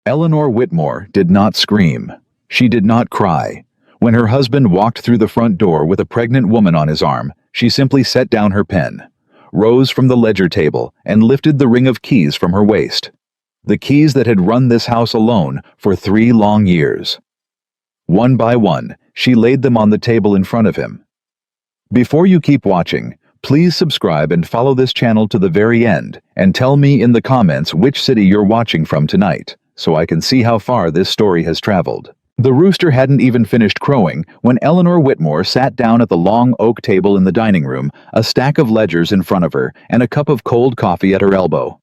Eleanor Whitmore did not scream. She did not cry. When her husband walked through the front door with a pregnant woman on his arm, she simply set down her pen, rose from the ledger table, and lifted the ring of keys from her waist. The keys that had run this house alone for 3 long years. One by one, she laid them on the table in front of him. Before you keep watching, please subscribe and follow this channel to the very end, and tell me in the comments which city you're watching from tonight, so I can see how far this story has traveled. The rooster hadn't even finished crowing when Eleanor Whitmore sat down at the long oak table in the dining room, a stack of ledgers in front of her, and a cup of cold coffee at her elbow.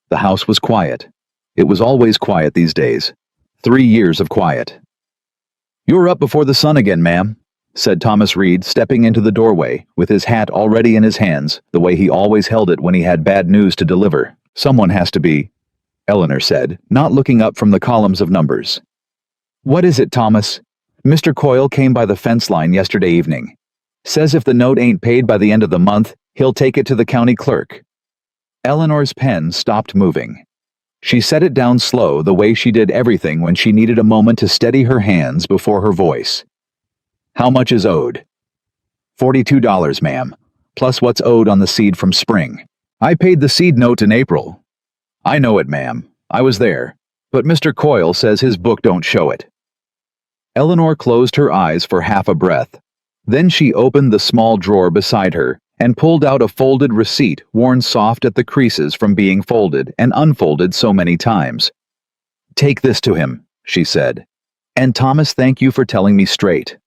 The house was quiet. It was always quiet these days. 3 years of quiet. "You're up before the sun again, ma'am," said Thomas Reed, stepping into the doorway, with his hat already in his hands, the way he always held it when he had bad news to deliver. "Someone has to be," Eleanor said, not looking up from the columns of numbers. "What is it, Thomas? Mr. Coyle came by the fence line yesterday evening. Says if the note ain't paid by the end of the month, he'll take it to the county clerk." Eleanor's pen stopped moving. She set it down slow, the way she did everything when she needed a moment to steady her hands before her voice. "How much is owed?" $42, ma'am, plus what's owed on the seed from spring. I paid the seed note in April." "I know it, ma'am. I was there. But Mr. Coyle says his book don't show it." Eleanor closed her eyes for half a breath. Then she opened the small drawer beside her and pulled out a folded receipt worn soft at the creases from being folded and unfolded so many times. "Take this to him," she said. "And Thomas, thank you for telling me straight.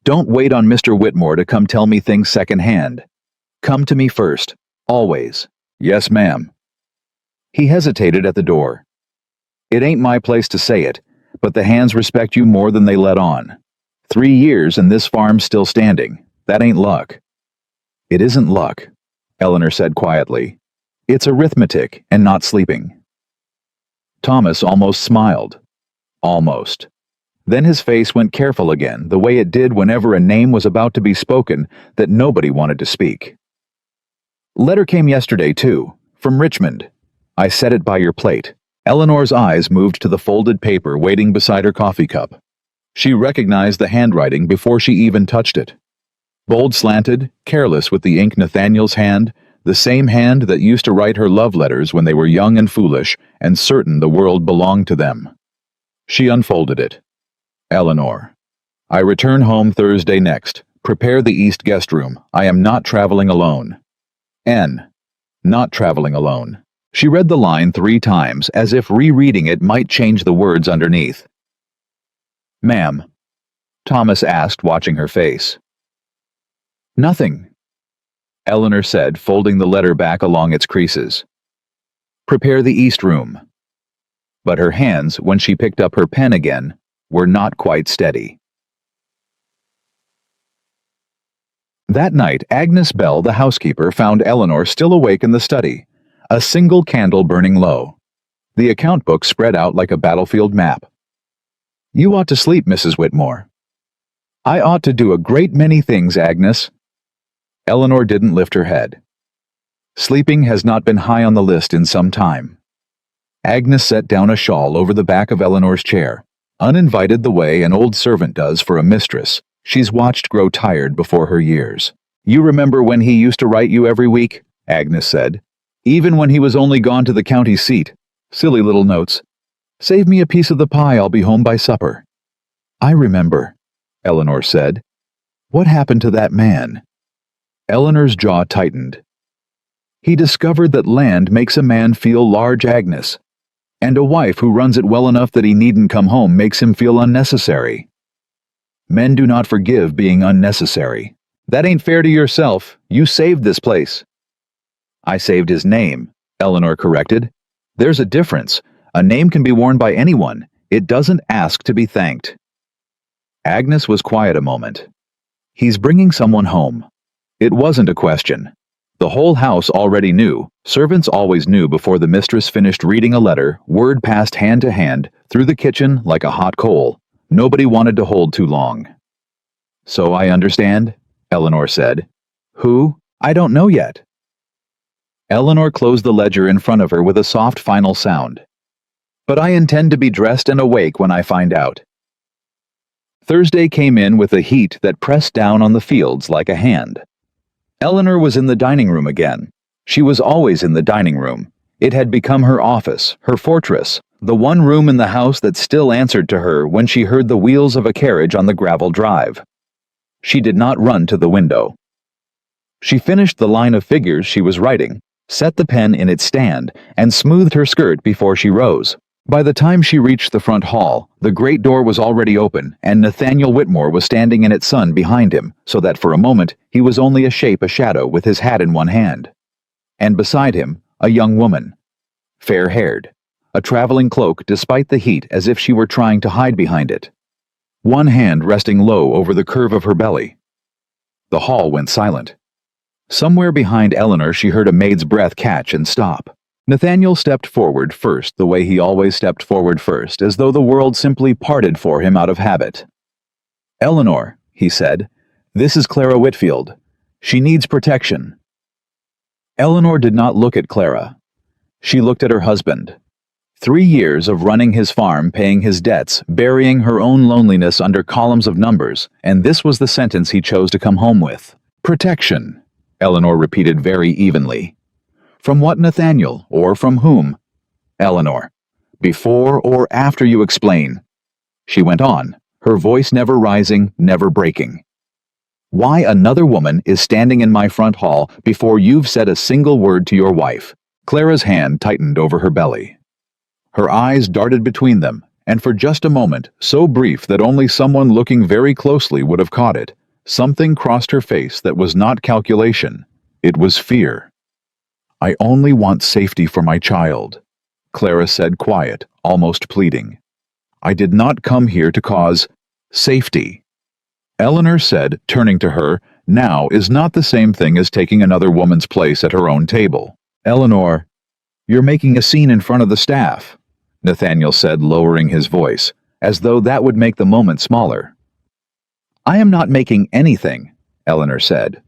Don't wait on Mr. Whitmore to come tell me things secondhand. Come to me first, always." "Yes, ma'am." He hesitated at the door. "It ain't my place to say it, but the hands respect you more than they let on. 3 years and this farm's still standing. That ain't luck." "It isn't luck," Eleanor said quietly. "It's arithmetic and not sleeping." Thomas almost smiled. Almost. Then his face went careful again, the way it did whenever a name was about to be spoken that nobody wanted to speak. "Letter came yesterday, too, from Richmond. I set it by your plate." Eleanor's eyes moved to the folded paper waiting beside her coffee cup. She recognized the handwriting before she even touched it. Bold slanted, careless with the ink, Nathaniel's hand, the same hand that used to write her love letters when they were young and foolish and certain the world belonged to them. She unfolded it. "Eleanor, I return home Thursday next. Prepare the East guest room. I am not traveling alone. N. Not traveling alone." She read the line 3 times, as if rereading it might change the words underneath. "Ma'am?" Thomas asked, watching her face. "Nothing," Eleanor said, folding the letter back along its creases. "Prepare the East room." But her hands, when she picked up her pen again, were not quite steady. That night, Agnes Bell, the housekeeper, found Eleanor still awake in the study, a single candle burning low. The account book spread out like a battlefield map. "You ought to sleep, Mrs. Whitmore." "I ought to do a great many things, Agnes." Eleanor didn't lift her head. Sleeping has not been high on the list in some time. Agnes set down a shawl over the back of Eleanor's chair, uninvited the way an old servant does for a mistress she's watched grow tired before her years. "You remember when he used to write you every week?" Agnes said. "Even when he was only gone to the county seat. Silly little notes. 'Save me a piece of the pie, I'll be home by supper.'" "I remember," Eleanor said. "What happened to that man?" Eleanor's jaw tightened. "He discovered that land makes a man feel large, Agnes, and a wife who runs it well enough that he needn't come home makes him feel unnecessary. Men do not forgive being unnecessary. That ain't fair to yourself. You saved this place." "I saved his name," Eleanor corrected. "There's a difference. A name can be worn by anyone. It doesn't ask to be thanked." Agnes was quiet a moment. "He's bringing someone home." It wasn't a question. The whole house already knew. Servants always knew before the mistress finished reading a letter. Word passed hand to hand, through the kitchen like a hot coal. Nobody wanted to hold too long. "So I understand," Eleanor said. "Who? I don't know yet." Eleanor closed the ledger in front of her with a soft final sound. but I intend to be dressed and awake when I find out." Thursday came in with a heat that pressed down on the fields like a hand. Eleanor was in the dining room again. She was always in the dining room. It had become her office, her fortress, the one room in the house that still answered to her when she heard the wheels of a carriage on the gravel drive. She did not run to the window. She finished the line of figures she was writing, set the pen in its stand, and smoothed her skirt before she rose. By the time she reached the front hall, the great door was already open, and Nathaniel Whitmore was standing in its sun behind him, so that for a moment he was only a shadow with his hat in one hand. And beside him, a young woman, fair-haired, a traveling cloak despite the heat as if she were trying to hide behind it, one hand resting low over the curve of her belly. The hall went silent. Somewhere behind Eleanor she heard a maid's breath catch and stop. Nathaniel stepped forward first the way he always stepped forward first, as though the world simply parted for him out of habit. "Eleanor," he said, "this is Clara Whitfield. She needs protection." Eleanor did not look at Clara. She looked at her husband. 3 years of running his farm, paying his debts, burying her own loneliness under columns of numbers, and this was the sentence he chose to come home with. "Protection," Eleanor repeated very evenly. "From what, Nathaniel, or from whom?" "Eleanor, before or after you explain," she went on, her voice never rising, never breaking. "Why another woman is standing in my front hall before you've said a single word to your wife." Clara's hand tightened over her belly. Her eyes darted between them, and for just a moment, so brief that only someone looking very closely would have caught it, something crossed her face that was not calculation. It was fear. "I only want safety for my child," Clara said, quiet, almost pleading. "I did not come here to cause safety." Eleanor said, turning to her, "Now is not the same thing as taking another woman's place at her own table." "Eleanor, you're making a scene in front of the staff," Nathaniel said, lowering his voice, as though that would make the moment smaller. "I am not making anything," Eleanor said.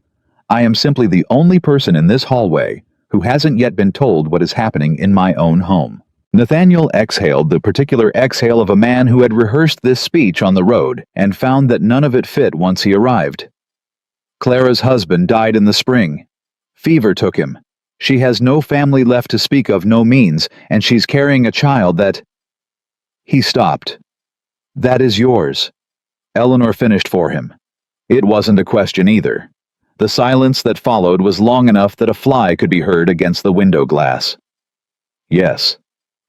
"I am simply the only person in this hallway who hasn't yet been told what is happening in my own home." Nathaniel exhaled the particular exhale of a man who had rehearsed this speech on the road and found that none of it fit once he arrived. "Clara's husband died in the spring. Fever took him. She has no family left to speak of, no means, and she's carrying a child that—" He stopped. "That is yours," Eleanor finished for him. It wasn't a question either. The silence that followed was long enough that a fly could be heard against the window glass. "Yes,"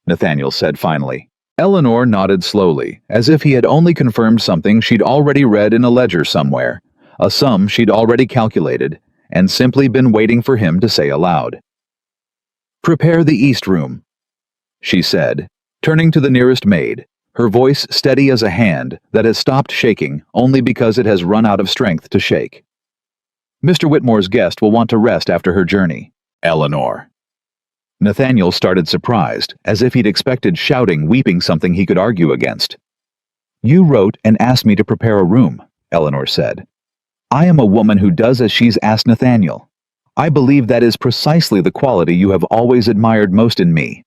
Nathaniel said finally. Eleanor nodded slowly, as if he had only confirmed something she'd already read in a ledger somewhere, a sum she'd already calculated, and simply been waiting for him to say aloud. "Prepare the east room," she said, turning to the nearest maid, her voice steady as a hand that has stopped shaking only because it has run out of strength to shake. "Mr. Whitmore's guest will want to rest after her journey." "Eleanor." Nathaniel started surprised, as if he'd expected shouting, weeping something he could argue against. "You wrote and asked me to prepare a room," Eleanor said. "I am a woman who does as she's asked Nathaniel. I believe that is precisely the quality you have always admired most in me."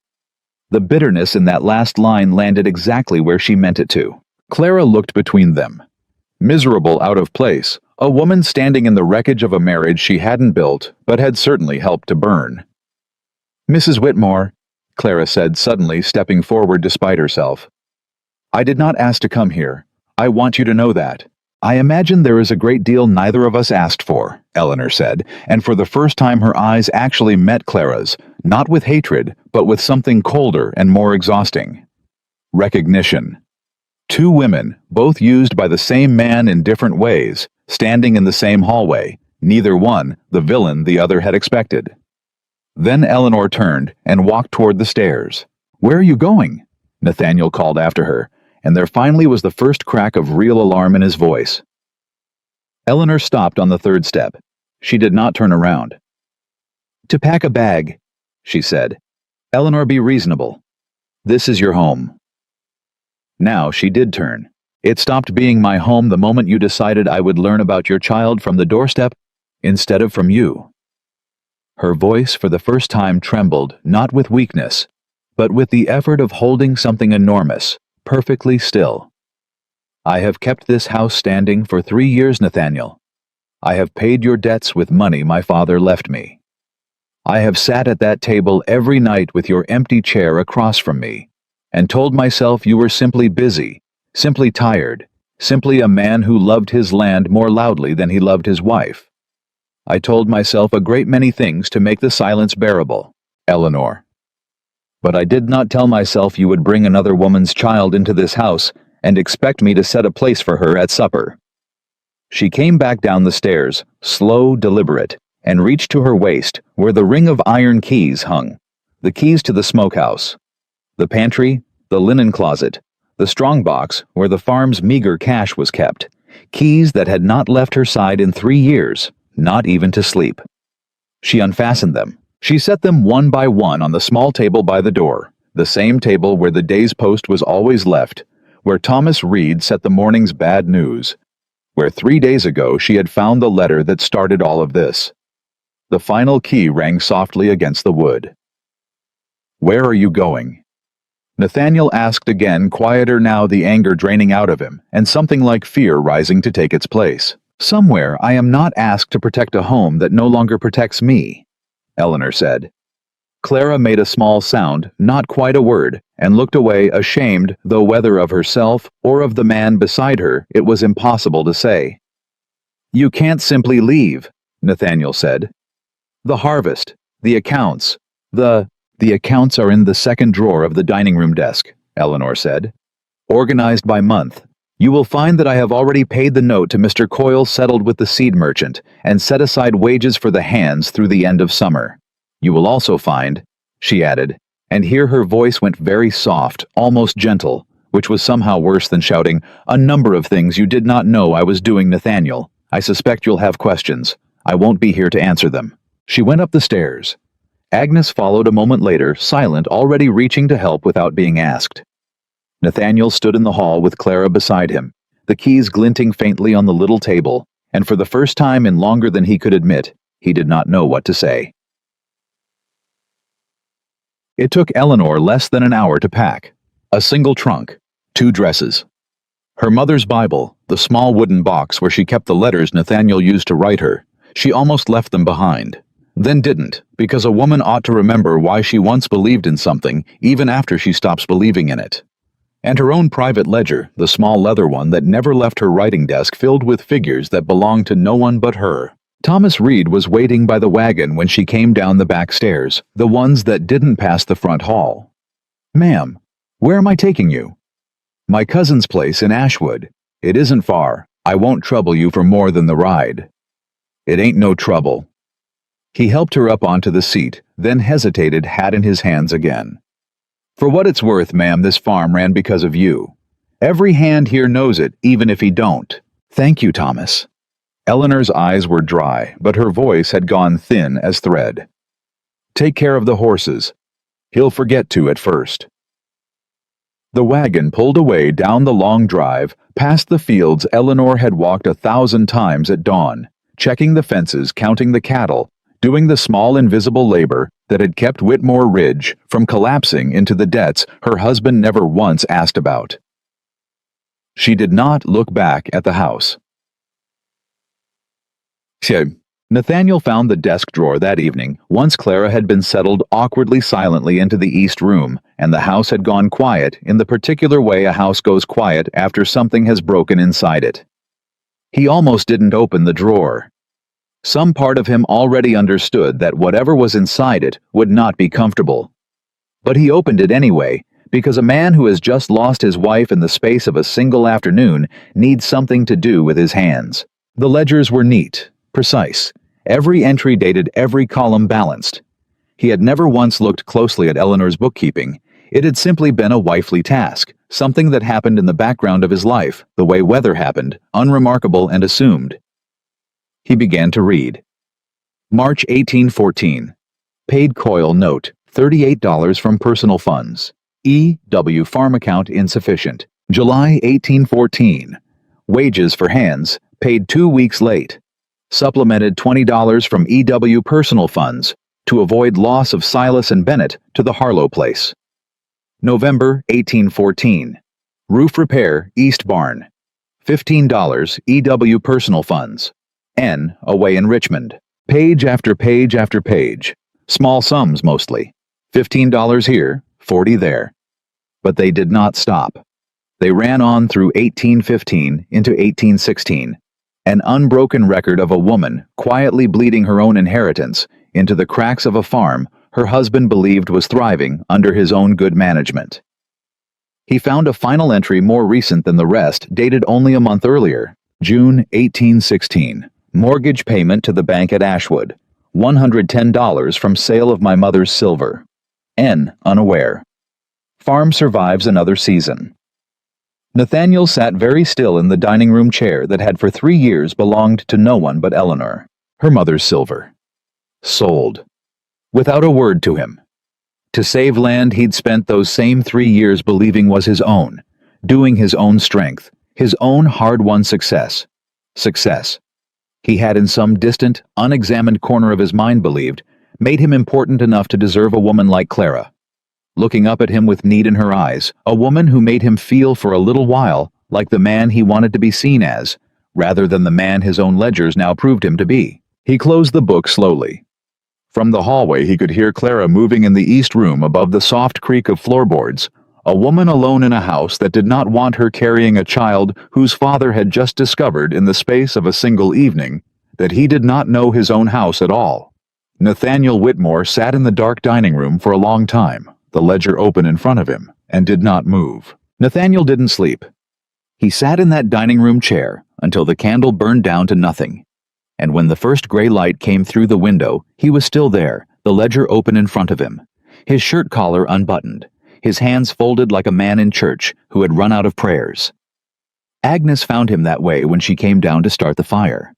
The bitterness in that last line landed exactly where she meant it to. Clara looked between them. Miserable, out of place, a woman standing in the wreckage of a marriage she hadn't built, but had certainly helped to burn. "Mrs. Whitmore," Clara said, suddenly stepping forward despite herself. "I did not ask to come here. I want you to know that." "I imagine there is a great deal neither of us asked for," Eleanor said, and for the first time her eyes actually met Clara's, not with hatred, but with something colder and more exhausting. Recognition. Two women, both used by the same man in different ways, standing in the same hallway, neither one, the villain the other had expected. Then Eleanor turned and walked toward the stairs. "Where are you going?" Nathaniel called after her, and there finally was the first crack of real alarm in his voice. Eleanor stopped on the third step. She did not turn around. "To pack a bag," she said. "Eleanor, be reasonable. This is your home." Now she did turn. "It stopped being my home the moment you decided I would learn about your child from the doorstep instead of from you." Her voice for the first time trembled, not with weakness, but with the effort of holding something enormous, perfectly still. "I have kept this house standing for 3 years, Nathaniel. I have paid your debts with money my father left me. I have sat at that table every night with your empty chair across from me, and told myself you were simply busy, simply tired, simply a man who loved his land more loudly than he loved his wife. I told myself a great many things to make the silence bearable, Eleanor. But I did not tell myself you would bring another woman's child into this house and expect me to set a place for her at supper." She came back down the stairs, slow, deliberate, and reached to her waist where the ring of iron keys hung, the keys to the smokehouse, the pantry, the linen closet, the strongbox where the farm's meager cash was kept, keys that had not left her side in 3 years, not even to sleep. She unfastened them. She set them one by one on the small table by the door, the same table where the day's post was always left, where Thomas Reed set the morning's bad news, where 3 days ago she had found the letter that started all of this. The final key rang softly against the wood. "Where are you going?" Nathaniel asked again, quieter now, the anger draining out of him, and something like fear rising to take its place. "Somewhere I am not asked to protect a home that no longer protects me," Eleanor said. Clara made a small sound, not quite a word, and looked away, ashamed, though whether of herself or of the man beside her it was impossible to say. "You can't simply leave," Nathaniel said. "The harvest, the accounts, the accounts are in the second drawer of the dining room desk," Eleanor said. "Organized by month. You will find that I have already paid the note to Mr. Coyle, settled with the seed merchant, and set aside wages for the hands through the end of summer. You will also find," she added, and here her voice went very soft, almost gentle, which was somehow worse than shouting, "a number of things you did not know I was doing, Nathaniel. I suspect you'll have questions. I won't be here to answer them." She went up the stairs. Agnes followed a moment later, silent, already reaching to help without being asked. Nathaniel stood in the hall with Clara beside him, the keys glinting faintly on the little table, and for the first time in longer than he could admit, he did not know what to say. It took Eleanor less than an hour to pack. A single trunk, 2 dresses. Her mother's Bible, the small wooden box where she kept the letters Nathaniel used to write her, she almost left them behind. Then didn't, because a woman ought to remember why she once believed in something, even after she stops believing in it. And her own private ledger, the small leather one that never left her writing desk, filled with figures that belonged to no one but her. Thomas Reed was waiting by the wagon when she came down the back stairs, the ones that didn't pass the front hall. "Ma'am, where am I taking you?" "My cousin's place in Ashwood. It isn't far. I won't trouble you for more than the ride." "It ain't no trouble." He helped her up onto the seat, then hesitated, hat in his hands again. "For what it's worth, ma'am, this farm ran because of you. Every hand here knows it, even if he don't." "Thank you, Thomas." Eleanor's eyes were dry, but her voice had gone thin as thread. "Take care of the horses. He'll forget to at first." The wagon pulled away down the long drive, past the fields Eleanor had walked 1,000 times at dawn, checking the fences, counting the cattle, doing the small invisible labor that had kept Whitmore Ridge from collapsing into the debts her husband never once asked about. She did not look back at the house. Nathaniel found the desk drawer that evening, once Clara had been settled awkwardly silently into the east room, and the house had gone quiet in the particular way a house goes quiet after something has broken inside it. He almost didn't open the drawer. Some part of him already understood that whatever was inside it would not be comfortable. But he opened it anyway, because a man who has just lost his wife in the space of a single afternoon needs something to do with his hands. The ledgers were neat, precise. Every entry dated, every column balanced. He had never once looked closely at Eleanor's bookkeeping. It had simply been a wifely task, something that happened in the background of his life, the way weather happened, unremarkable and assumed. He began to read. March 1814. Paid Coyle note, $38 from personal funds. E.W. farm account insufficient. July 1814. Wages for hands, paid 2 weeks late. Supplemented $20 from E.W. personal funds to avoid loss of Silas and Bennett to the Harlow place. November 1814. Roof repair, East Barn. $15 EW personal funds. N away in Richmond. Page after page after page. Small sums mostly. $15 here, 40 there. But they did not stop. They ran on through 1815 into 1816, an unbroken record of a woman quietly bleeding her own inheritance into the cracks of a farm her husband believed was thriving under his own good management. He found a final entry more recent than the rest, dated only a month earlier, June 1816. Mortgage payment to the bank at Ashwood, $110 from sale of my mother's silver. N unaware. Farm survives another season. Nathaniel sat very still in the dining room chair that had for 3 years belonged to no one but Eleanor. Her mother's silver. Sold. Without a word to him. To save land he'd spent those same 3 years believing was his own, doing his own strength, his own hard-won success. Success. He had in some distant, unexamined corner of his mind believed, made him important enough to deserve a woman like Clara. Looking up at him with need in her eyes, a woman who made him feel for a little while like the man he wanted to be seen as, rather than the man his own ledgers now proved him to be. He closed the book slowly. From the hallway he could hear Clara moving in the east room above the soft creak of floorboards, a woman alone in a house that did not want her carrying a child whose father had just discovered in the space of a single evening that he did not know his own house at all. Nathaniel Whitmore sat in the dark dining room for a long time, the ledger open in front of him, and did not move. Nathaniel didn't sleep. He sat in that dining room chair until the candle burned down to nothing. And when the first gray light came through the window, he was still there, the ledger open in front of him, his shirt collar unbuttoned, his hands folded like a man in church who had run out of prayers. Agnes found him that way when she came down to start the fire.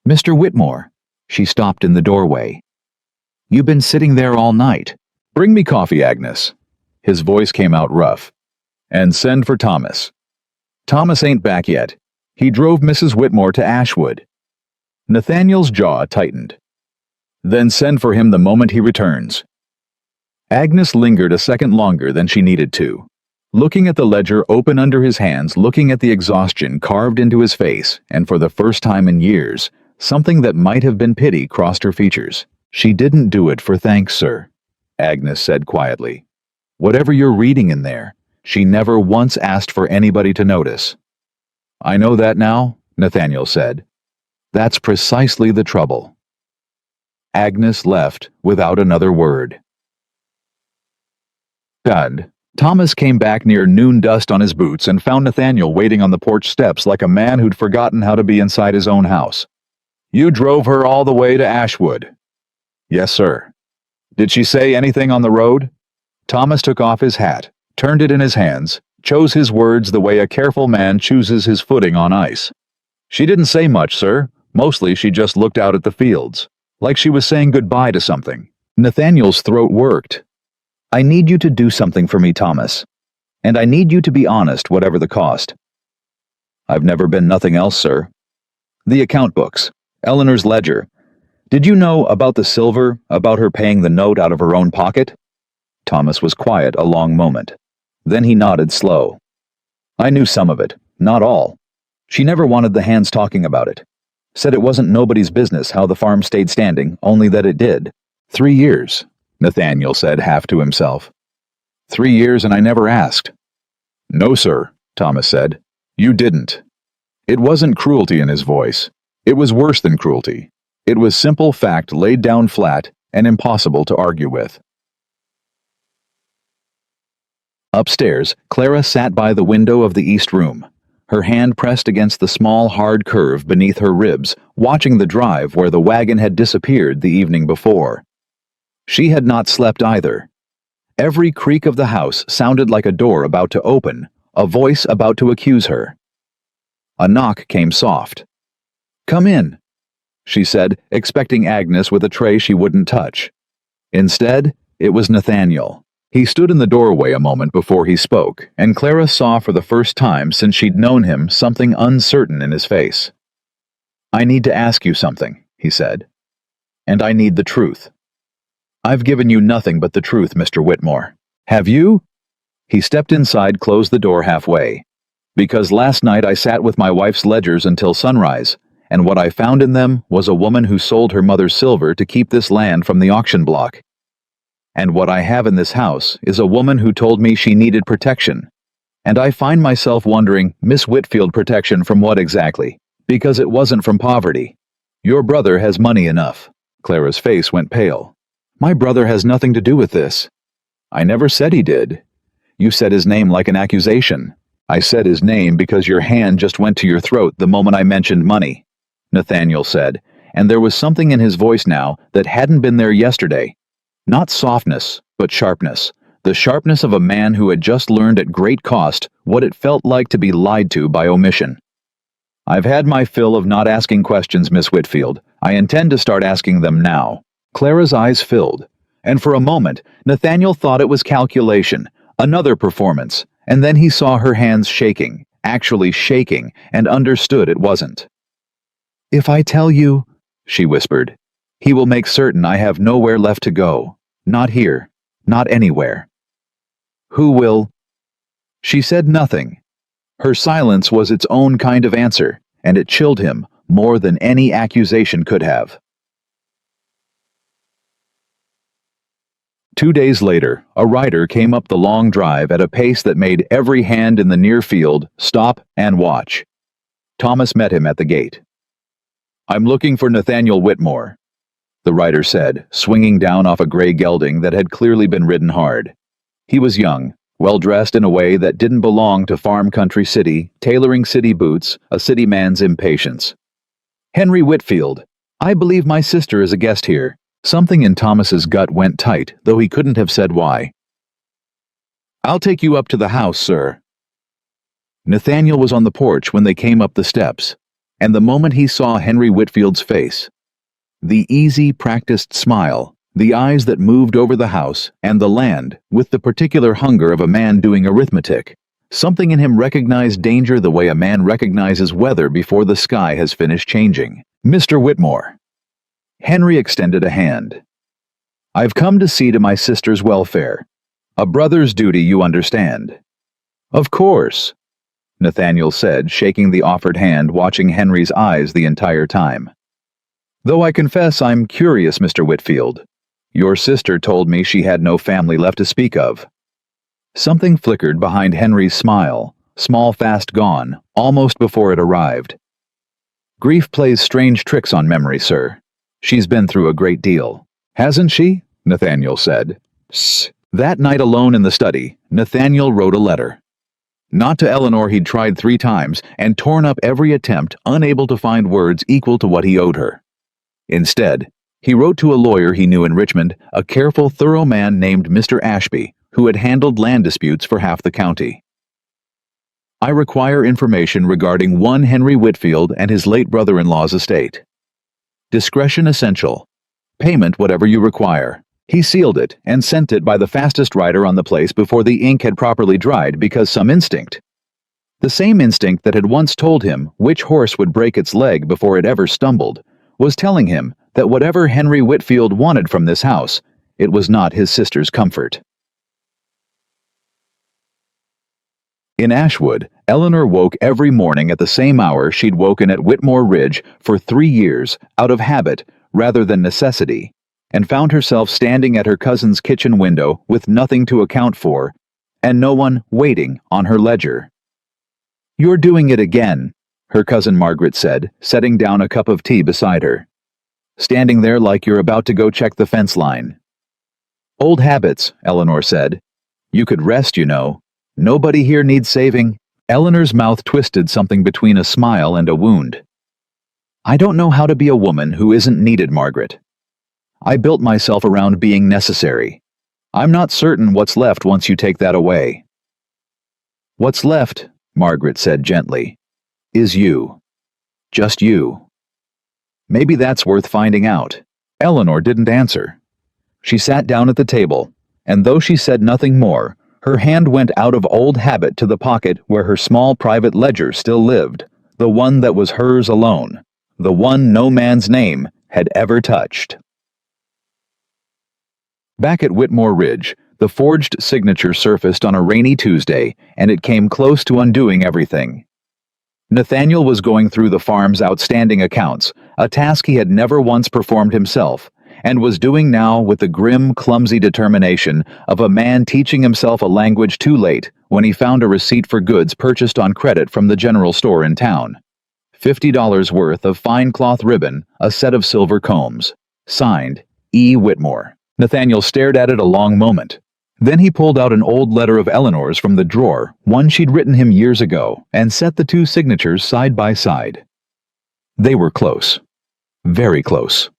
"Mr. Whitmore," she stopped in the doorway. "You've been sitting there all night." "Bring me coffee, Agnes." His voice came out rough. "And send for Thomas." "Thomas ain't back yet. He drove Mrs. Whitmore to Ashwood." Nathaniel's jaw tightened. "Then send for him the moment he returns." Agnes lingered a second longer than she needed to, looking at the ledger open under his hands, looking at the exhaustion carved into his face, and for the first time in years, something that might have been pity crossed her features. "She didn't do it for thanks, sir," Agnes said quietly. "Whatever you're reading in there, she never once asked for anybody to notice." "I know that now," Nathaniel said. "That's precisely the trouble." Agnes left without another word. God. Thomas came back near noon dust on his boots and found Nathaniel waiting on the porch steps like a man who'd forgotten how to be inside his own house. "You drove her all the way to Ashwood?" "Yes, sir." "Did she say anything on the road?" Thomas took off his hat, turned it in his hands, chose his words the way a careful man chooses his footing on ice. "She didn't say much, sir. Mostly she just looked out at the fields, like she was saying goodbye to something." Nathaniel's throat worked. "I need you to do something for me, Thomas. And I need you to be honest, whatever the cost." "I've never been nothing else, sir." "The account books. Eleanor's ledger. Did you know about the silver, about her paying the note out of her own pocket?" Thomas was quiet a long moment. Then he nodded slow. "I knew some of it, not all. She never wanted the hands talking about it. Said it wasn't nobody's business how the farm stayed standing, only that it did." 3 years, Nathaniel said half to himself. 3 years and I never asked." "No, sir," Thomas said. "You didn't." It wasn't cruelty in his voice. It was worse than cruelty. It was simple fact laid down flat and impossible to argue with. Upstairs, Clara sat by the window of the east room, her hand pressed against the small hard curve beneath her ribs, watching the drive where the wagon had disappeared the evening before. She had not slept either. Every creak of the house sounded like a door about to open, a voice about to accuse her. A knock came soft. "Come in," she said, expecting Agnes with a tray she wouldn't touch. Instead, it was Nathaniel. He stood in the doorway a moment before he spoke, and Clara saw for the first time since she'd known him something uncertain in his face. "I need to ask you something," he said. "And I need the truth." "I've given you nothing but the truth, Mr. Whitmore." Have you? He stepped inside, closed the door halfway. Because last night I sat with my wife's ledgers until sunrise, and what I found in them was a woman who sold her mother's silver to keep this land from the auction block. And what I have in this house is a woman who told me she needed protection. And I find myself wondering, Miss Whitfield, protection from what exactly? Because it wasn't from poverty. Your brother has money enough. Clara's face went pale. My brother has nothing to do with this. I never said he did. You said his name like an accusation. I said his name because your hand just went to your throat the moment I mentioned money, Nathaniel said, and there was something in his voice now that hadn't been there yesterday. Not softness, but sharpness. The sharpness of a man who had just learned at great cost what it felt like to be lied to by omission. I've had my fill of not asking questions, Miss Whitfield. I intend to start asking them now. Clara's eyes filled, and for a moment, Nathaniel thought it was calculation, another performance, and then he saw her hands shaking, actually shaking, and understood it wasn't. If I tell you, she whispered, he will make certain I have nowhere left to go. Not here, not anywhere. Who will? She said nothing. Her silence was its own kind of answer, and it chilled him more than any accusation could have. 2 days later, a rider came up the long drive at a pace that made every hand in the near field stop and watch. Thomas met him at the gate. I'm looking for Nathaniel Whitmore, the rider said, swinging down off a gray gelding that had clearly been ridden hard. He was young, well-dressed in a way that didn't belong to farm country city, tailoring city boots, a city man's impatience. Henry Whitfield, I believe my sister is a guest here. Something in Thomas's gut went tight, though he couldn't have said why. I'll take you up to the house, sir. Nathaniel was on the porch when they came up the steps, and the moment he saw Henry Whitfield's face, the easy, practiced smile, the eyes that moved over the house and the land with the particular hunger of a man doing arithmetic, something in him recognized danger the way a man recognizes weather before the sky has finished changing. Mr. Whitmore. Henry extended a hand. I've come to see to my sister's welfare. A brother's duty, you understand. Of course, Nathaniel said, shaking the offered hand, watching Henry's eyes the entire time. Though I confess I'm curious, Mr. Whitfield. Your sister told me she had no family left to speak of. Something flickered behind Henry's smile, small, fast gone, almost before it arrived. Grief plays strange tricks on memory, sir. She's been through a great deal. Hasn't she? Nathaniel said. Sss. That night alone in the study, Nathaniel wrote a letter. Not to Eleanor he'd tried 3 times and torn up every attempt, unable to find words equal to what he owed her. Instead, he wrote to a lawyer he knew in Richmond, a careful, thorough man named Mr. Ashby, who had handled land disputes for half the county. I require information regarding one Henry Whitfield and his late brother-in-law's estate. Discretion essential. Payment whatever you require. He sealed it and sent it by the fastest rider on the place before the ink had properly dried because some instinct. The same instinct that had once told him which horse would break its leg before it ever stumbled, was telling him that whatever Henry Whitfield wanted from this house, it was not his sister's comfort. In Ashwood, Eleanor woke every morning at the same hour she'd woken at Whitmore Ridge for 3 years, out of habit rather than necessity, and found herself standing at her cousin's kitchen window with nothing to account for, and no one waiting on her ledger. You're doing it again, her cousin Margaret said, setting down a cup of tea beside her. Standing there like you're about to go check the fence line. Old habits, Eleanor said. You could rest, you know. Nobody here needs saving. Eleanor's mouth twisted something between a smile and a wound. I don't know how to be a woman who isn't needed, Margaret. I built myself around being necessary. I'm not certain what's left once you take that away. What's left, Margaret said gently, is you. Just you. Maybe that's worth finding out. Eleanor didn't answer. She sat down at the table, and though she said nothing more, her hand went out of old habit to the pocket where her small private ledger still lived, the one that was hers alone, the one no man's name had ever touched. Back at Whitmore Ridge, The forged signature surfaced on a rainy Tuesday, and it came close to undoing everything. Nathaniel was going through the farm's outstanding accounts, a task he had never once performed himself, and was doing now with the grim, clumsy determination of a man teaching himself a language too late when he found a receipt for goods purchased on credit from the general store in town. $50 worth of fine cloth ribbon, a set of silver combs. Signed, E. Whitmore. Nathaniel stared at it a long moment. Then he pulled out an old letter of Eleanor's from the drawer, one she'd written him years ago, and set the two signatures side by side. They were close. Very close.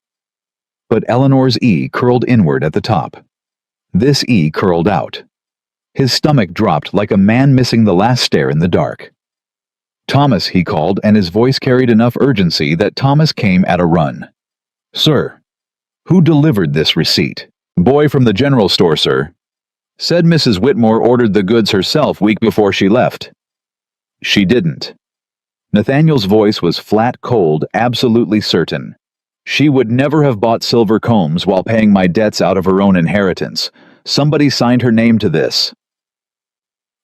But Eleanor's E curled inward at the top. This E curled out. His stomach dropped like a man missing the last stair in the dark. "Thomas," he called, and his voice carried enough urgency that Thomas came at a run. "Sir." "Who delivered this receipt?" "Boy from the general store, sir. Said Mrs. Whitmore ordered the goods herself week before she left." "She didn't." Nathaniel's voice was flat cold, absolutely certain. "She would never have bought silver combs while paying my debts out of her own inheritance. Somebody signed her name to this."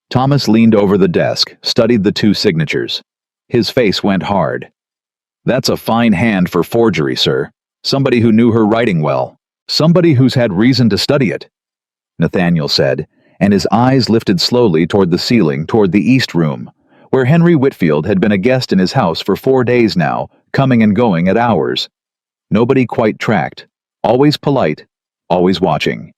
Thomas leaned over the desk, studied the two signatures. His face went hard. "That's a fine hand for forgery, sir. Somebody who knew her writing well. Somebody who's had reason to study it," Nathaniel said, and his eyes lifted slowly toward the ceiling, toward the East Room, where Henry Whitfield had been a guest in his house for 4 days now, coming and going at hours. Nobody quite tracked, always polite, always watching.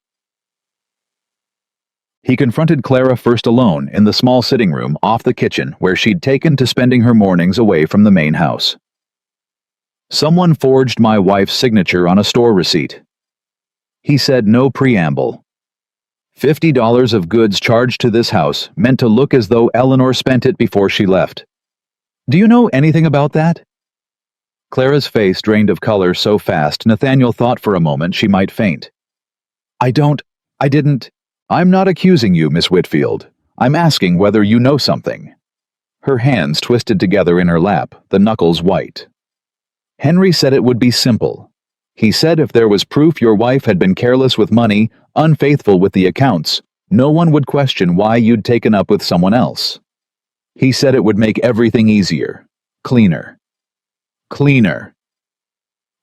He confronted Clara first alone in the small sitting room off the kitchen where she'd taken to spending her mornings away from the main house. "Someone forged my wife's signature on a store receipt." He said no preamble. $50 of goods charged to this house meant to look as though Eleanor spent it before she left. "Do you know anything about that?" Clara's face drained of color so fast Nathaniel thought for a moment she might faint. I didn't. "I'm not accusing you, Miss Whitfield. I'm asking whether you know something." Her hands twisted together in her lap, the knuckles white. "Henry said it would be simple. He said if there was proof your wife had been careless with money, unfaithful with the accounts, no one would question why you'd taken up with someone else. He said it would make everything easier, cleaner." Cleaner.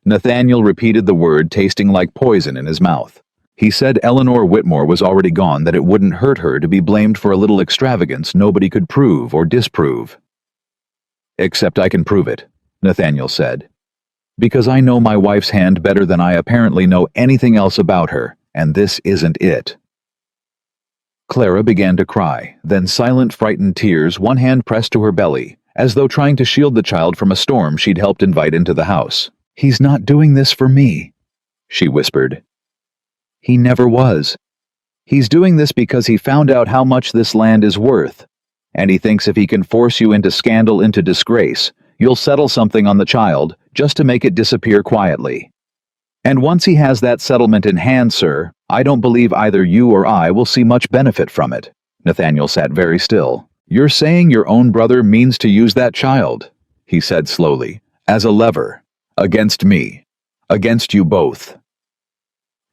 Nathaniel repeated the word, tasting like poison in his mouth. He said Eleanor Whitmore was already gone, that it wouldn't hurt her to be blamed for a little extravagance nobody could prove or disprove. "Except I can prove it," Nathaniel said. "Because I know my wife's hand better than I apparently know anything else about her, and this isn't it." Clara began to cry, then silent, frightened tears, one hand pressed to her belly, as though trying to shield the child from a storm she'd helped invite into the house. "He's not doing this for me," she whispered. "He never was. He's doing this because he found out how much this land is worth, and he thinks if he can force you into scandal, into disgrace, you'll settle something on the child just to make it disappear quietly. And once he has that settlement in hand, sir, I don't believe either you or I will see much benefit from it." Nathaniel sat very still. "You're saying your own brother means to use that child," he said slowly, "as a lever, against me, against you both."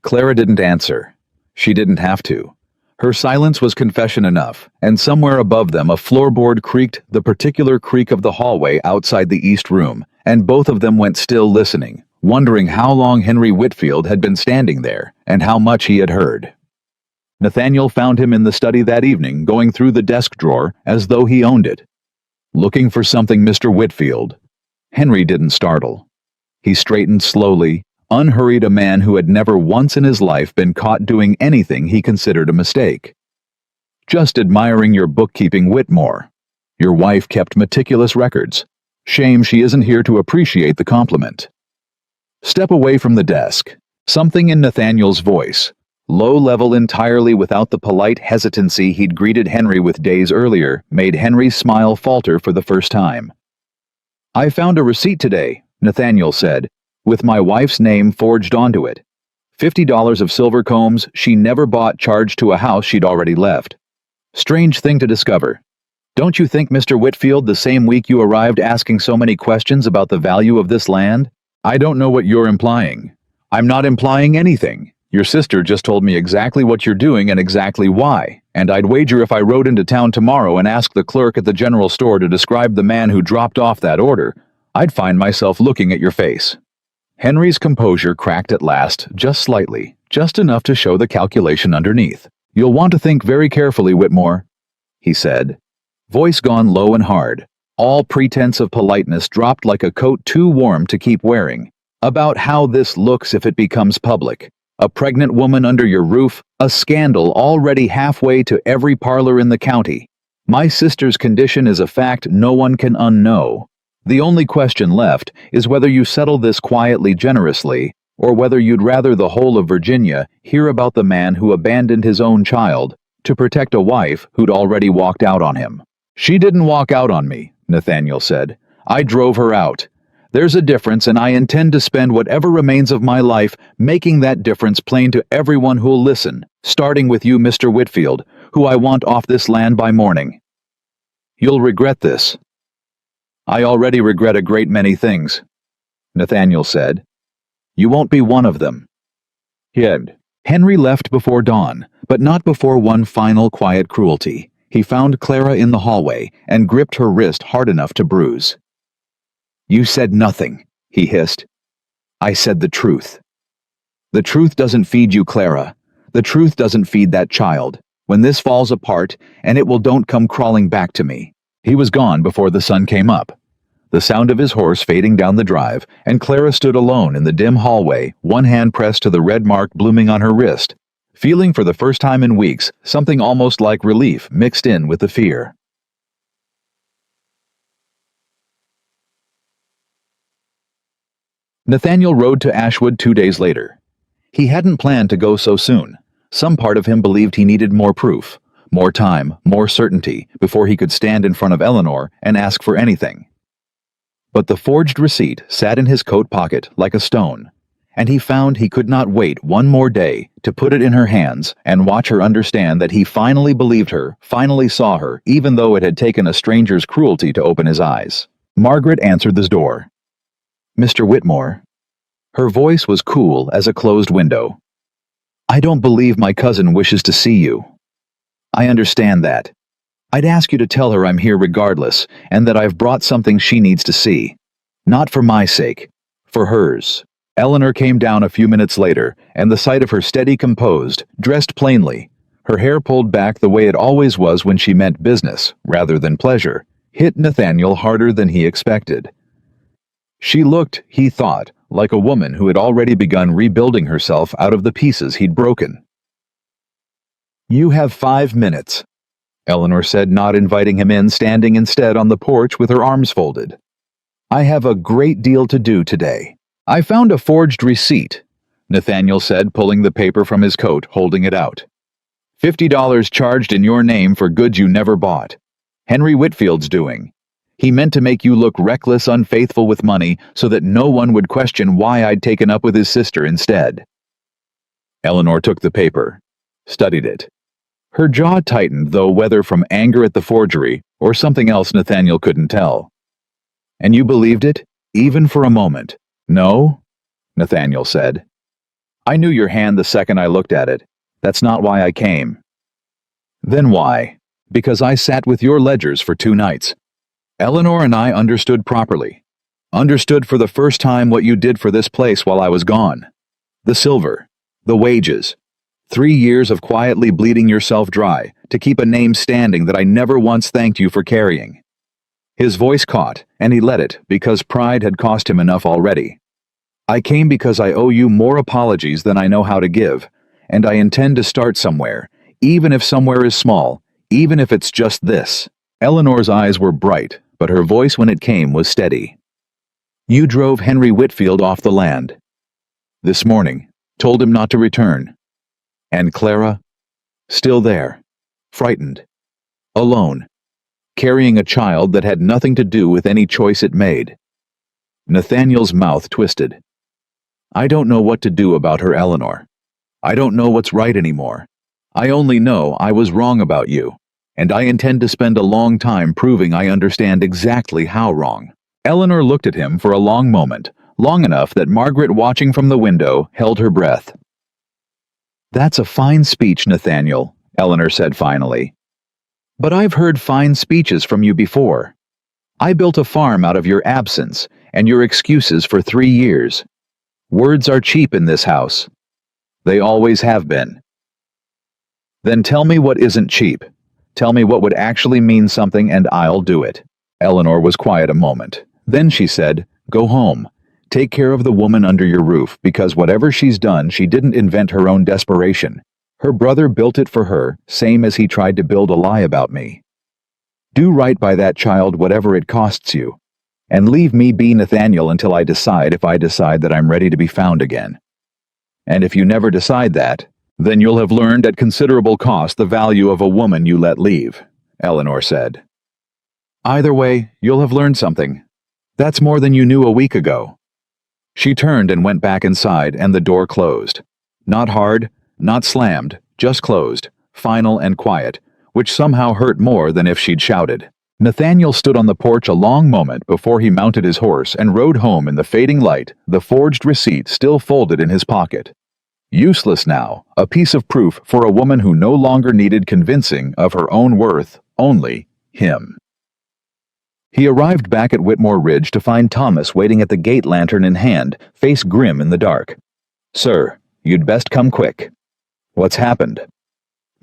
Clara didn't answer. She didn't have to. Her silence was confession enough, and somewhere above them a floorboard creaked, the particular creak of the hallway outside the East Room, and both of them went still, listening, wondering how long Henry Whitfield had been standing there, and how much he had heard. Nathaniel found him in the study that evening, going through the desk drawer as though he owned it. "Looking for something, Mr. Whitfield?" Henry didn't startle. He straightened slowly, unhurried, a man who had never once in his life been caught doing anything he considered a mistake. "Just admiring your bookkeeping, Whitmore. Your wife kept meticulous records. Shame she isn't here to appreciate the compliment." "Step away from the desk." Something in Nathaniel's voice, low level entirely without the polite hesitancy he'd greeted Henry with days earlier, made Henry's smile falter for the first time. "I found a receipt today," Nathaniel said, "with my wife's name forged onto it. $50 of silver combs she never bought charged to a house she'd already left. Strange thing to discover. Don't you think, Mr. Whitfield, the same week you arrived asking so many questions about the value of this land? I don't know what you're implying." "I'm not implying anything. Your sister just told me exactly what you're doing and exactly why, and I'd wager if I rode into town tomorrow and asked the clerk at the general store to describe the man who dropped off that order, I'd find myself looking at your face." Henry's composure cracked at last, just slightly, just enough to show the calculation underneath. "You'll want to think very carefully, Whitmore," he said. Voice gone low and hard. All pretense of politeness dropped like a coat too warm to keep wearing. "About how this looks if it becomes public. A pregnant woman under your roof, a scandal already halfway to every parlor in the county. My sister's condition is a fact no one can unknow. The only question left is whether you settle this quietly generously, or whether you'd rather the whole of Virginia hear about the man who abandoned his own child to protect a wife who'd already walked out on him." "She didn't walk out on me," Nathaniel said. "I drove her out. There's a difference, and I intend to spend whatever remains of my life making that difference plain to everyone who'll listen, starting with you, Mr. Whitfield, who I want off this land by morning. You'll regret this." "I already regret a great many things," Nathaniel said. "You won't be one of them." Henry left before dawn, but not before one final quiet cruelty. He found Clara in the hallway and gripped her wrist hard enough to bruise. "You said nothing," he hissed. "I said the truth. The truth doesn't feed you, Clara. The truth doesn't feed that child. When this falls apart, and it will don't come crawling back to me." He was gone before the sun came up. The sound of his horse fading down the drive, and Clara stood alone in the dim hallway, one hand pressed to the red mark blooming on her wrist, feeling for the first time in weeks something almost like relief mixed in with the fear. Nathaniel rode to Ashwood 2 days later. He hadn't planned to go so soon. Some part of him believed he needed more proof, more time, more certainty, before he could stand in front of Eleanor and ask for anything. But the forged receipt sat in his coat pocket like a stone, and he found he could not wait one more day to put it in her hands and watch her understand that he finally believed her, finally saw her, even though it had taken a stranger's cruelty to open his eyes. Margaret answered the door. "Mr. Whitmore." Her voice was cool as a closed window. "I don't believe my cousin wishes to see you." "I understand that. I'd ask you to tell her I'm here regardless, and that I've brought something she needs to see. Not for my sake, for hers." Eleanor came down a few minutes later, and the sight of her steady, composed, dressed plainly, her hair pulled back the way it always was when she meant business, rather than pleasure, hit Nathaniel harder than he expected. She looked, he thought, like a woman who had already begun rebuilding herself out of the pieces he'd broken. "You have 5 minutes," Eleanor said, not inviting him in, standing instead on the porch with her arms folded. "I have a great deal to do today." "I found a forged receipt," Nathaniel said, pulling the paper from his coat, holding it out. $50 charged in your name for goods you never bought. Henry Whitfield's doing. He meant to make you look reckless, unfaithful with money, so that no one would question why I'd taken up with his sister instead." Eleanor took the paper, studied it. Her jaw tightened, though whether from anger at the forgery or something else Nathaniel couldn't tell. "And you believed it, even for a moment?" "No," Nathaniel said. "I knew your hand the second I looked at it. That's not why I came." "Then why?" "Because I sat with your ledgers for 2 nights. Eleanor and I understood properly. Understood for the first time what you did for this place while I was gone. The silver, the wages. 3 years of quietly bleeding yourself dry to keep a name standing that I never once thanked you for carrying." His voice caught, and he let it because pride had cost him enough already. "I came because I owe you more apologies than I know how to give, and I intend to start somewhere, even if somewhere is small, even if it's just this." Eleanor's eyes were bright, but her voice when it came was steady. "You drove Henry Whitfield off the land. This morning, told him not to return. And Clara, still there, frightened, alone, carrying a child that had nothing to do with any choice it made." Nathaniel's mouth twisted. "I don't know what to do about her, Eleanor. I don't know what's right anymore. I only know I was wrong about you, and I intend to spend a long time proving I understand exactly how wrong." Eleanor looked at him for a long moment, long enough that Margaret, watching from the window, held her breath. "That's a fine speech, Nathaniel," Eleanor said finally. "But I've heard fine speeches from you before. I built a farm out of your absence and your excuses for 3 years. Words are cheap in this house. They always have been." "Then tell me what isn't cheap. Tell me what would actually mean something and I'll do it." Eleanor was quiet a moment. Then she said, "Go home. Take care of the woman under your roof, because whatever she's done, she didn't invent her own desperation. Her brother built it for her, same as he tried to build a lie about me. Do right by that child whatever it costs you. And leave me be, Nathaniel, until I decide if I decide that I'm ready to be found again. And if you never decide that, then you'll have learned at considerable cost the value of a woman you let leave," Eleanor said. "Either way, you'll have learned something. That's more than you knew a week ago." She turned and went back inside, and the door closed. Not hard, not slammed, just closed, final and quiet, which somehow hurt more than if she'd shouted. Nathaniel stood on the porch a long moment before he mounted his horse and rode home in the fading light, the forged receipt still folded in his pocket. Useless now, a piece of proof for a woman who no longer needed convincing of her own worth, only him. He arrived back at Whitmore Ridge to find Thomas waiting at the gate, lantern in hand, face grim in the dark. "Sir, you'd best come quick." "What's happened?"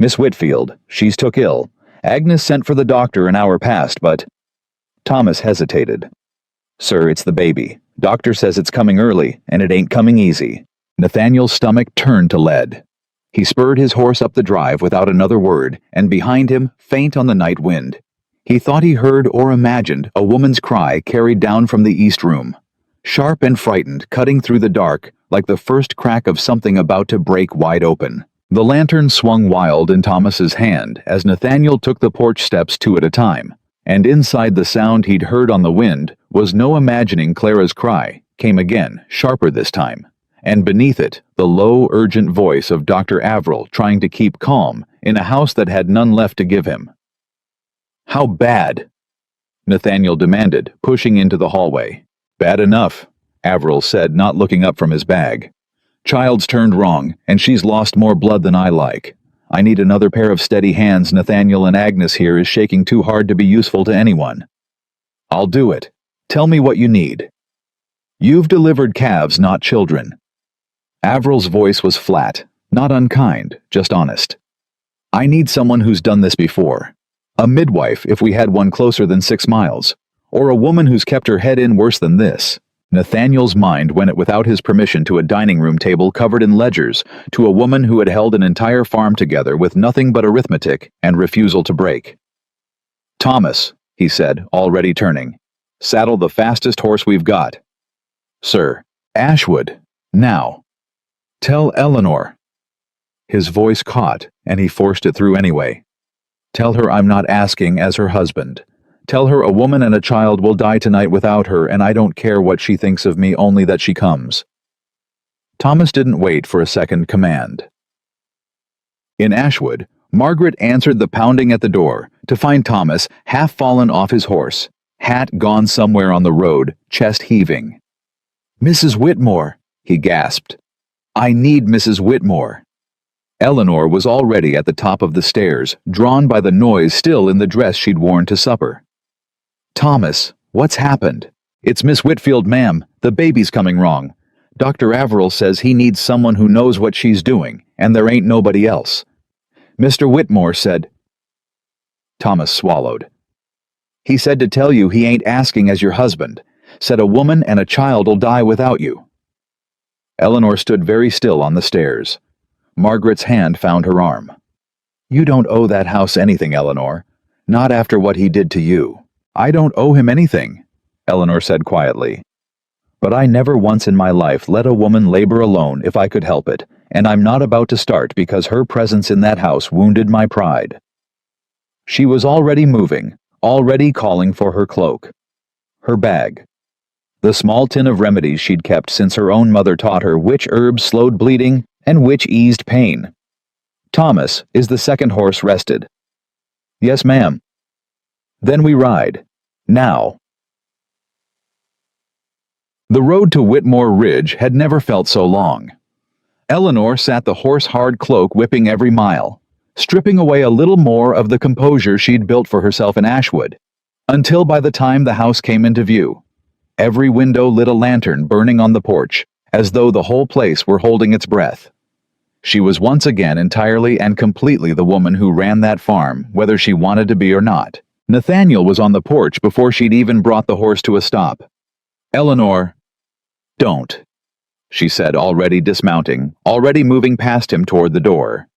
"Miss Whitfield, she's took ill. Agnes sent for the doctor an hour past, but—" Thomas hesitated. "Sir, it's the baby. Doctor says it's coming early, and it ain't coming easy." Nathaniel's stomach turned to lead. He spurred his horse up the drive without another word, and behind him, faint on the night wind, he thought he heard or imagined a woman's cry carried down from the east room, sharp and frightened, cutting through the dark like the first crack of something about to break wide open. The lantern swung wild in Thomas's hand as Nathaniel took the porch steps 2 at a time, and inside the sound he'd heard on the wind was no imagining Clara's cry, came again, sharper this time, and beneath it the low, urgent voice of Dr. Averill trying to keep calm in a house that had none left to give him. "How bad?" Nathaniel demanded, pushing into the hallway. "Bad enough," Averill said, not looking up from his bag. "Child's turned wrong, and she's lost more blood than I like. I need another pair of steady hands. Nathaniel, and Agnes here is shaking too hard to be useful to anyone." "I'll do it. Tell me what you need." "You've delivered calves, not children." Averill's voice was flat, not unkind, just honest. "I need someone who's done this before. A midwife, if we had one closer than 6 miles. Or a woman who's kept her head in worse than this." Nathaniel's mind went without his permission to a dining room table covered in ledgers, to a woman who had held an entire farm together with nothing but arithmetic and refusal to break. "Thomas," he said, already turning, "saddle the fastest horse we've got." "Sir." "Ashwood. Now." "Tell Eleanor." His voice caught, and he forced it through anyway. "Tell her I'm not asking as her husband. Tell her a woman and a child will die tonight without her, and I don't care what she thinks of me, only that she comes." Thomas didn't wait for a second command. In Ashwood, Margaret answered the pounding at the door to find Thomas half fallen off his horse, hat gone somewhere on the road, chest heaving. "Mrs. Whitmore," he gasped. "I need Mrs. Whitmore." Eleanor was already at the top of the stairs, drawn by the noise, still in the dress she'd worn to supper. "Thomas, what's happened?" "It's Miss Whitfield, ma'am. The baby's coming wrong. Dr. Averill says he needs someone who knows what she's doing, and there ain't nobody else. Mr. Whitmore said—" Thomas swallowed. "He said to tell you he ain't asking as your husband. Said a woman and a child'll die without you." Eleanor stood very still on the stairs. Margaret's hand found her arm. "You don't owe that house anything, Eleanor. Not after what he did to you." "I don't owe him anything," Eleanor said quietly. "But I never once in my life let a woman labor alone if I could help it, and I'm not about to start because her presence in that house wounded my pride." She was already moving, already calling for her cloak. Her bag. The small tin of remedies she'd kept since her own mother taught her which herbs slowed bleeding and which eased pain. "Thomas, is the second horse rested?" "Yes, ma'am." "Then we ride. Now." The road to Whitmore Ridge had never felt so long. Eleanor sat the horse-hard cloak whipping every mile, stripping away a little more of the composure she'd built for herself in Ashwood, until by the time the house came into view, every window lit a lantern burning on the porch, as though the whole place were holding its breath. She was once again entirely and completely the woman who ran that farm, whether she wanted to be or not. Nathaniel was on the porch before she'd even brought the horse to a stop. "Eleanor, don't," she said, already dismounting, already moving past him toward the door.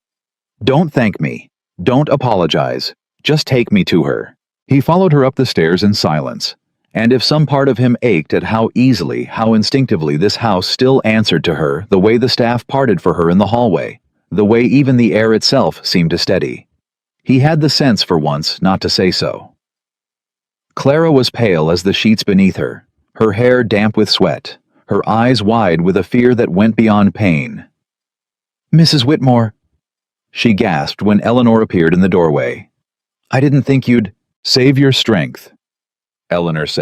"Don't thank me. Don't apologize. Just take me to her." He followed her up the stairs in silence, and if some part of him ached at how easily, how instinctively this house still answered to her, the way the staff parted for her in the hallway, the way even the air itself seemed to steady, he had the sense for once not to say so. Clara was pale as the sheets beneath her hair damp with sweat, her eyes wide with a fear that went beyond pain. "Mrs. Whitmore," she gasped when Eleanor appeared in the doorway. "I didn't think you'd—" "Save your strength," Eleanor said.